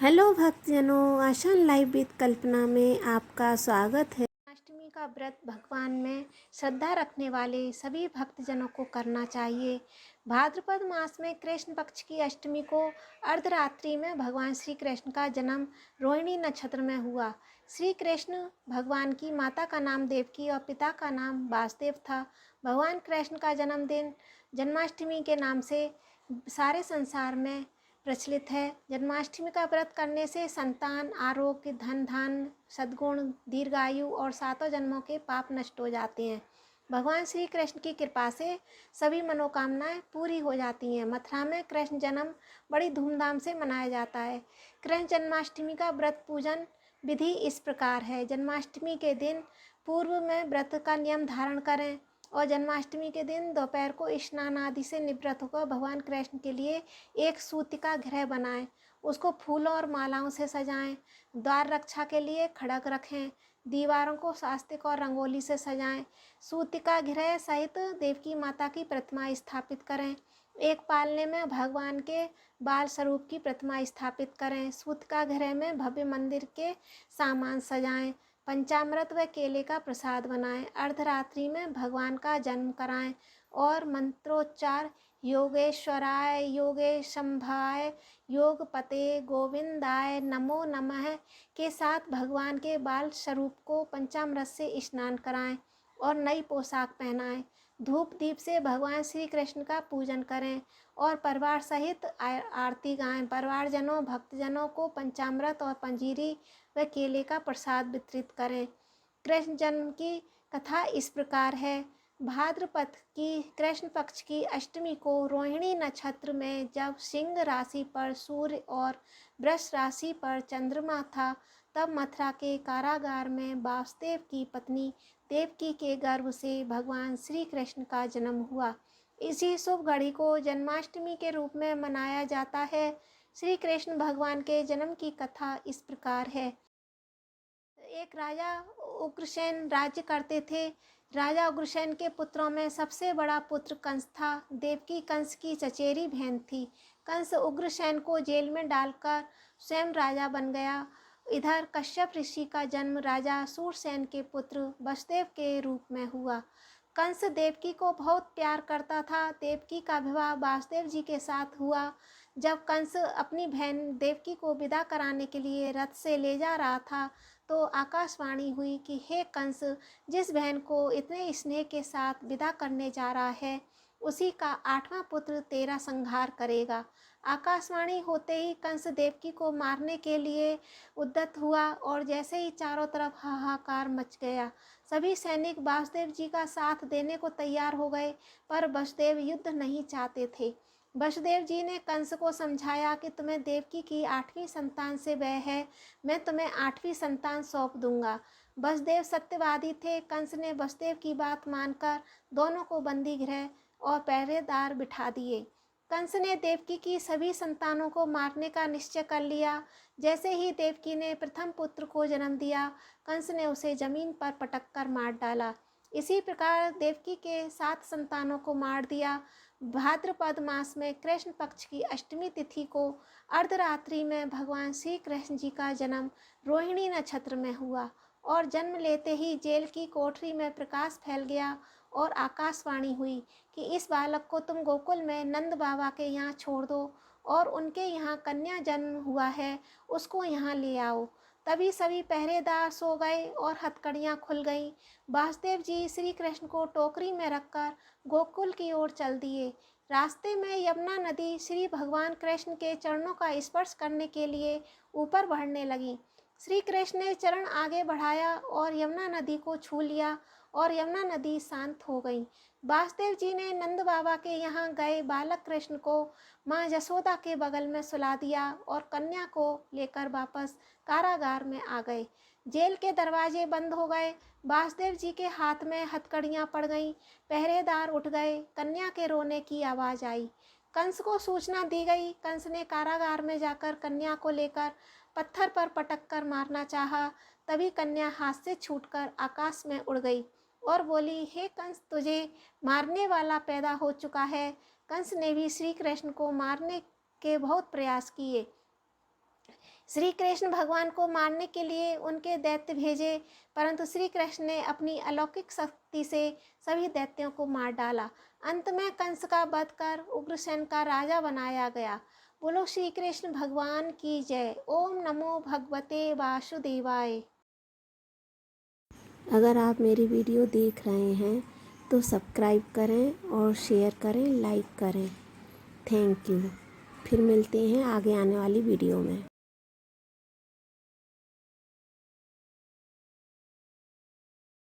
Hello भक्तजनों, आसान live with कल्पना में आपका स्वागत है। अष्टमी का व्रत भगवान में श्रद्धा रखने वाले सभी भक्तजनों को करना चाहिए। भाद्रपद मास में कृष्ण पक्ष की अष्टमी को अर्धरात्रि में भगवान श्री कृष्ण का जन्म रोहिणी नक्षत्र में हुआ। श्री कृष्ण भगवान की माता का नाम देवकी और पिता का नाम वासुदेव था। भगवान कृष्ण का जन्मदिन जन्माष्टमी के नाम से सारे संसार में प्रचलित है। जन्माष्टमी का व्रत करने से संतान, आरोग्य, धन धान्य, सद्गुण, दीर्घायु और सातों जन्मों के पाप नष्ट हो जाते हैं। भगवान श्री कृष्ण की कृपा से सभी मनोकामनाएं पूरी हो जाती हैं। मथुरा में कृष्ण जन्म बड़ी धूमधाम से मनाया जाता है। कृष्ण जन्माष्टमी का व्रत पूजन विधि इस प्रकार है। जन्माष्टमी के दिन पूर्व में व्रत का नियम धारण करें और जन्माष्टमी के दिन दोपहर को स्नान आदि से निवृत्त होकर भगवान कृष्ण के लिए एक सूत का गृह बनाएं। उसको फूलों और मालाओं से सजाएं। द्वार रक्षा के लिए खड़ग रखें। दीवारों को स्वास्तिक और रंगोली से सजाएं। सूतिका गृह सहित देवकी माता की प्रतिमा स्थापित करें। एक पालने में भगवान के बाल स्वरूप की प्रतिमा स्थापित करें। सूतिका गृह में भव्य मंदिर के सामान सजाएं। पंचामृत व केले का प्रसाद बनाएं। अर्धरात्रि में भगवान का जन्म कराएं और मंत्रोच्चार योगेश्वराय, योगेशंभाय, योगपते, गोविंदाय नमो नमः के साथ भगवान के बाल स्वरूप को पंचामृत से स्नान कराएं और नई पोशाक पहनाएं। धूप दीप से भगवान श्री कृष्ण का पूजन करें और परिवार सहित आरती गाएं। परिवारजनों, भक्तजनों को पंचामृत और पंजीरी व केले का प्रसाद वितरित करें। कृष्ण जन्म की कथा इस प्रकार है। भाद्रपद की कृष्ण पक्ष की अष्टमी को रोहिणी नक्षत्र में जब सिंह राशि पर सूर्य और वृष राशि पर चंद्रमा था, तब मथुरा के कारागार में वासुदेव की पत्नी देवकी के गर्भ से भगवान श्री कृष्ण का जन्म हुआ। इसी शुभ घड़ी को जन्माष्टमी के रूप में मनाया जाता है। श्री कृष्ण भगवान के जन्म की कथा इस प्रकार है। एक राजा उग्रसेन राज्य करते थे। राजा उग्रसेन के पुत्रों में सबसे बड़ा पुत्र कंस था। देवकी कंस की चचेरी बहन थी। कंस उग्रसेन को जेल में डालकर स्वयं राजा बन गया। इधर कश्यप ऋषि का जन्म राजा सूरसेन के पुत्र वसुदेव के रूप में हुआ। कंस देवकी को बहुत प्यार करता था। देवकी का विवाह वासुदेव जी के साथ हुआ। जब कंस अपनी बहन देवकी को विदा कराने के लिए रथ से ले जा रहा था, तो आकाशवाणी हुई कि हे कंस, जिस बहन को इतने स्नेह के साथ विदा करने जा रहा है, उसी का 8वां पुत्र तेरा संहार करेगा। आकाशवाणी होते ही कंस देवकी को मारने के लिए उद्यत हुआ और जैसे ही चारों तरफ हाहाकार मच गया। सभी सैनिक वासुदेव जी का साथ देने को तैयार हो गए, पर वसुदेव युद्ध नहीं चाहते थे। वसुदेव जी ने कंस को समझाया कि तुम्हें देवकी की 8वीं संतान से वह है, मैं तुम्हें 8वीं संतान सौंप दूंगा। वसुदेव सत्यवादी थे। कंस ने वसुदेव की बात मानकर दोनों को बंदी गृह और पहरेदार बिठा दिए। कंस ने देवकी की सभी संतानों को मारने का निश्चय कर लिया। जैसे ही देवकी ने प्रथम पुत्र को जन्म दिया, कंस ने उसे जमीन पर पटक कर मार डाला। इसी प्रकार देवकी के 7 संतानों को मार दिया। भाद्रपद मास में कृष्ण पक्ष की अष्टमी तिथि को अर्धरात्रि में भगवान श्री कृष्ण जी का जन्म रोहिणी नक्षत्र में हुआ और जन्म लेते ही जेल की कोठरी में प्रकाश फैल गया और आकाशवाणी हुई कि इस बालक को तुम गोकुल में नंद बाबा के यहाँ छोड़ दो और उनके यहाँ कन्या जन्म हुआ है, उसको यहाँ ले आओ। तभी सभी पहरेदार सो गए और हथकड़ियाँ खुल गईं। वासुदेव जी श्री कृष्ण को टोकरी में रखकर गोकुल की ओर चल दिए। रास्ते में यमुना नदी श्री भगवान कृष्ण के चरणों का स्पर्श करने के लिए ऊपर बढ़ने लगी। श्री कृष्ण ने चरण आगे बढ़ाया और यमुना नदी को छू लिया और यमुना नदी शांत हो गई। वासुदेव जी ने नंद बाबा के यहाँ गए बालक कृष्ण को माँ यशोदा के बगल में सुला दिया और कन्या को लेकर वापस कारागार में आ गए। जेल के दरवाजे बंद हो गए। वासुदेव जी के हाथ में हथकड़ियाँ पड़ गईं। पहरेदार उठ गए। कन्या के रोने की आवाज़ आई। कंस को सूचना दी गई। कंस ने कारागार में जाकर कन्या को लेकर पत्थर पर पटक कर मारना चाहा। तभी कन्या हाथ से छूटकर आकाश में उड़ गई और बोली, हे कंस, तुझे मारने वाला पैदा हो चुका है। कंस ने भी श्री कृष्ण को मारने के बहुत प्रयास किए। श्री कृष्ण भगवान को मारने के लिए उनके दैत्य भेजे, परंतु श्री कृष्ण ने अपनी अलौकिक शक्ति से सभी दैत्यों को मार डाला। अंत में कंस का वध कर उग्रसेन का राजा बनाया गया। बोलो श्री कृष्ण भगवान की जय। ओम नमो भगवते वासुदेवाय। अगर आप मेरी वीडियो देख रहे हैं तो सब्सक्राइब करें और शेयर करें, लाइक करें। Thank you. फिर मिलते हैं आगे आने वाली वीडियो में।